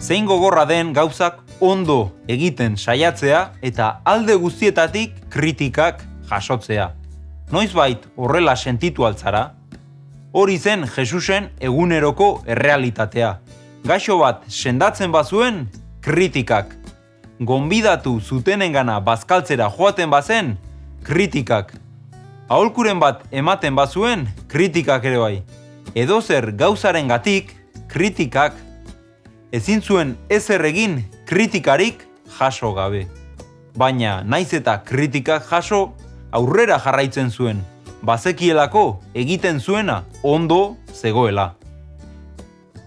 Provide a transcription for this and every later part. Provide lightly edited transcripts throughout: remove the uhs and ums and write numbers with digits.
Zein gogorra den gauzak ondo egiten saiatzea eta alde guztietatik kritikak jasotzea. Noizbait horrela sentitu altzara? Hori zen Jesusen eguneroko errealitatea. Gaixo bat sendatzen bazuen, kritikak. Gonbidatu zutenengana bazkaltzera joaten bazen, kritikak. Aholkuren bat ematen bazuen, kritikak ere bai. Edozer gauzarengatik, kritikak. Ezin zuen ezer egin kritikarik jaso gabe. Baina naiz eta kritikak jaso, aurrera jarraitzen zuen. Bazekielako egiten zuena ondo zegoela.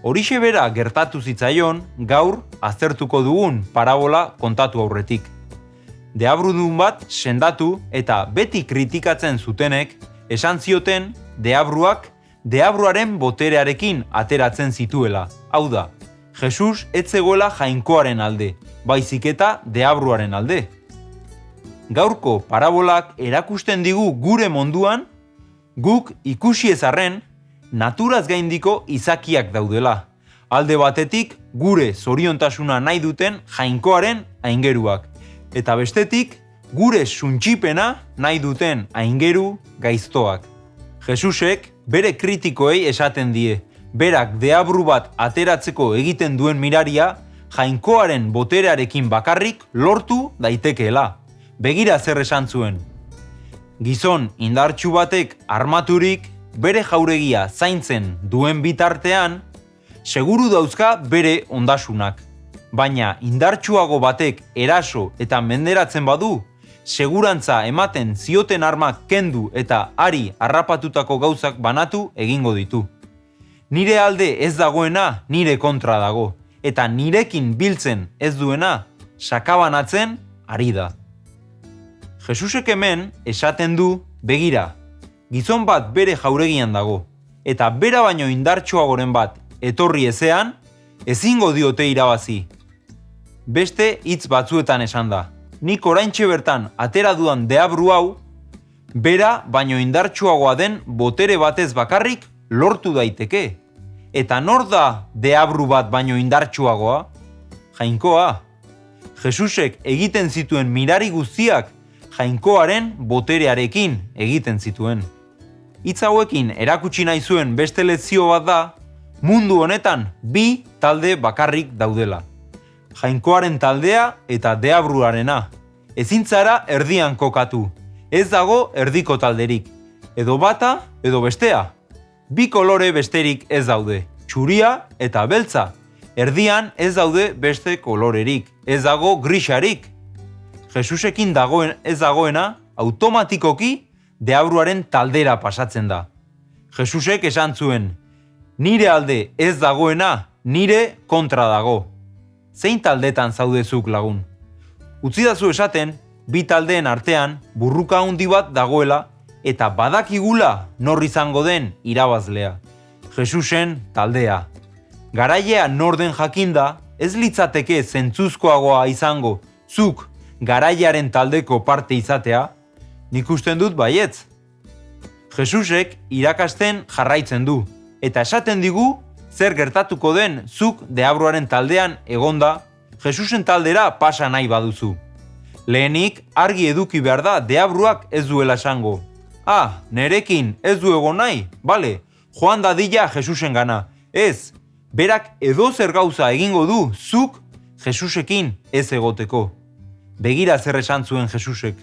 Horixe bera gertatu zitzaion gaur aztertuko dugun parabola kontatu aurretik. Deabrudun bat sendatu eta beti kritikatzen zutenek esan zioten deabruak deabruaren boterearekin ateratzen zituela. Hau da, Jesus ez zegoela jainkoaren alde, baizik eta deabruaren alde. Gaurko parabolak erakusten digu gure munduan, guk ikusi ezarren, naturaz gaindiko izakiak daudela. Alde batetik gure zoriontasuna nahi duten jainkoaren aingeruak. Eta bestetik gure suntsipena nahi duten aingeru gaiztoak. Jesusek bere kritikoei esaten die, berak deabru bat ateratzeko egiten duen miraria, jainkoaren boterearekin bakarrik lortu daitekeela. Begira zer esan zuen. Gizon indartsu batek armaturik bere jauregia zaintzen duen bitartean, seguru dauzka bere ondasunak. Baina indartsuago batek eraso eta menderatzen badu, segurantza ematen zioten armak kendu eta ari harrapatutako gauzak banatu egingo ditu. Nire alde ez dagoena nire kontra dago, eta nirekin biltzen ez duena sakabanatzen ari da. Jesusek hemen esaten du, begira, gizon bat bere jauregian dago, eta bera baino indartsuagoren bat etorri ezean, ezingo diote irabazi. Beste hitz batzuetan esan da, nik oraintxe bertan atera dudan deabru hau, bera baino indartsuagoa den botere batez bakarrik lortu daiteke. Eta nor da deabru bat baino indartsuagoa? Jainkoa. Jesusek egiten zituen mirari guztiak jainkoaren boterearekin egiten zituen. Hitz hauekin erakutsi nahi zuen beste lezio bat da, mundu honetan bi talde bakarrik daudela. Jainkoaren taldea eta deabruarena. Ezin zara erdian kokatu. Ez dago erdiko talderik. Edo bata, edo bestea. Bi kolore besterik ez daude. Txuria eta beltza. Erdian ez daude beste kolorerik. Ez dago grisarik. Jesusekin ez dagoena, automatikoki deabruaren taldera pasatzen da. Jesusek esan zuen, nire alde ez dagoena, nire kontra dago. Zein taldetan zaudezuk lagun? Utzidazu esaten, bi taldeen artean burruka handi bat dagoela eta badakigula nor izango den irabazlea. Jesusen taldea. Garailea nor den jakinda, ez litzateke zentzuzkoagoa izango, zuk garaiaren taldeko parte izatea, nik usten dut baietz. Jesusek irakasten jarraitzen du, eta esaten digu zer gertatuko den zuk deabruaren taldean egonda, Jesusen taldera pasa nahi baduzu. Lehenik argi eduki behar da deabruak ez duela esango. Nerekin ez du egon nahi, bale, joan dadila Jesusen gana. Ez, berak edozer gauza egingo du zuk Jesusekin ez egoteko. Begira zer esan zuen Jesusek.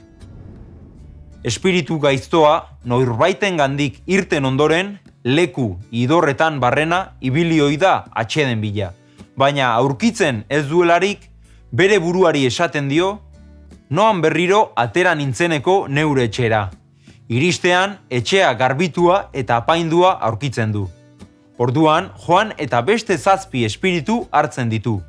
Espiritu gaiztoa noirbaiten gandik irten ondoren, leku idorretan barrena ibili ohi da atxeden bila. Baina aurkitzen ez duelarik, bere buruari esaten dio, noan berriro atera nintzeneko neure etxera. Iristean etxea garbitua eta apaindua aurkitzen du. Orduan, joan eta beste 7 espiritu hartzen ditu.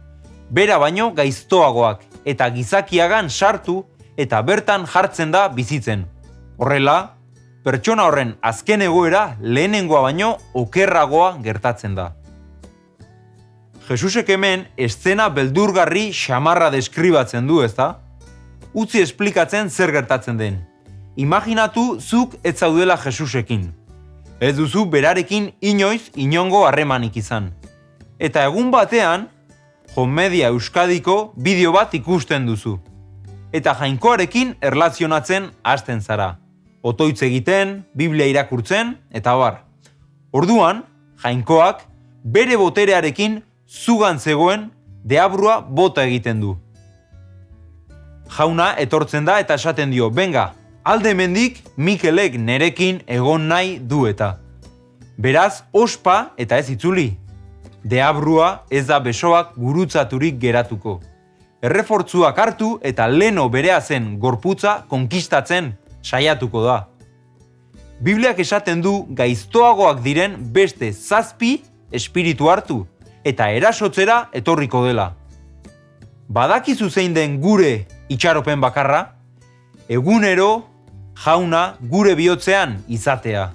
Bera baino gaiztoagoak eta gizakiagan sartu eta bertan jartzen da bizitzen. Horrela, pertsona horren azken egoera lehenengoa baino okerragoa gertatzen da. Jesusek hemen eszena beldurgarri xamarra deskribatzen du, ezta? Utzi esplikatzen zer gertatzen den. Imaginatu zuk ez zaudela Jesusekin. Ez duzu berarekin inoiz inongo harremanik izan. Eta egun batean, Jomedia Euskadiko bideo bat ikusten duzu. Eta Jainkoarekin erlazionatzen hasten zara. Otoitz egiten, Biblia irakurtzen, eta bar. Orduan, Jainkoak bere boterearekin zugan zegoen deabrua bota egiten du. Jauna etortzen da eta esaten dio, benga, alde hemendik Mikelek nerekin egon nahi du eta. Beraz, ospa eta ez itzuli. Deabrua ez da besoak gurutzaturik geratuko. Errefortzuak hartu eta leno berea zen gorputza konkistatzen saiatuko da. Bibliak esaten du gaiztoagoak diren beste 7 espiritu hartu eta erasotzera etorriko dela. Badakizu zein den gure itxaropen bakarra? Egunero jauna gure bihotzean izatea.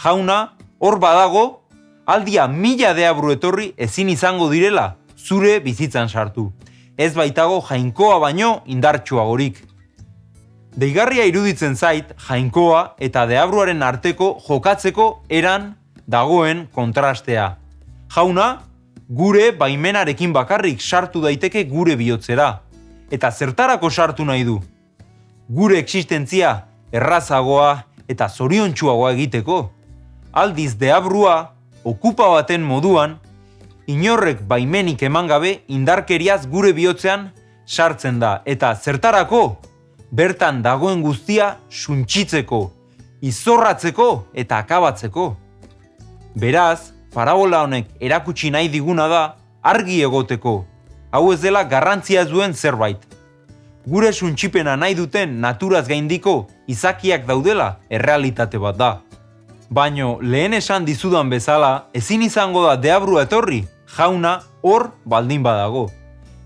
Jauna hor badago aldia 1000 deabru etorri ezin izango direla zure bizitzan sartu. Ez baitago Jainkoa baino indartsuagorik. Deigarria iruditzen zait Jainkoa eta deabruaren arteko jokatzeko eran dagoen kontrastea. Jauna gure baimenarekin bakarrik sartu daiteke gure bihotzera. Eta zertarako sartu nahi du? Gure existentzia errazagoa eta zoriontsuagoa egiteko. Aldiz deabrua, okupa baten moduan, inorrek baimenik eman gabe indarkeriaz gure bihotzean sartzen da. Eta zertarako? Bertan dagoen guztia suntsitzeko, izorratzeko eta akabatzeko. Beraz, parabola honek erakutsi nahi diguna da argi egoteko. Hau ez dela garrantzia duen zerbait. Gure suntsipena nahi duten naturaz gaindiko izakiak daudela errealitate bat da. Baino lehen esan dizudan bezala, ezin izango da deabrua etorri, jauna hor baldin badago.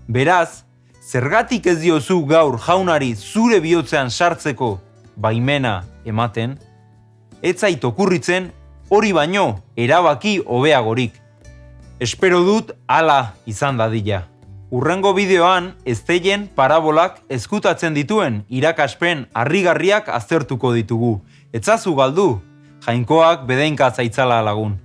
Beraz, zergatik ez diozu gaur jaunari zure bihotzean sartzeko baimena ematen? Ez zait okurritzen hori baino erabaki hobeagorik. Espero dut hala izan dadila. Hurrengo bideoan Ezteien parabolak ezkutatzen dituen irakaspen harrigarriak aztertuko ditugu. Etzazu galdu, Jainkoak bedeinka zaitzala lagun.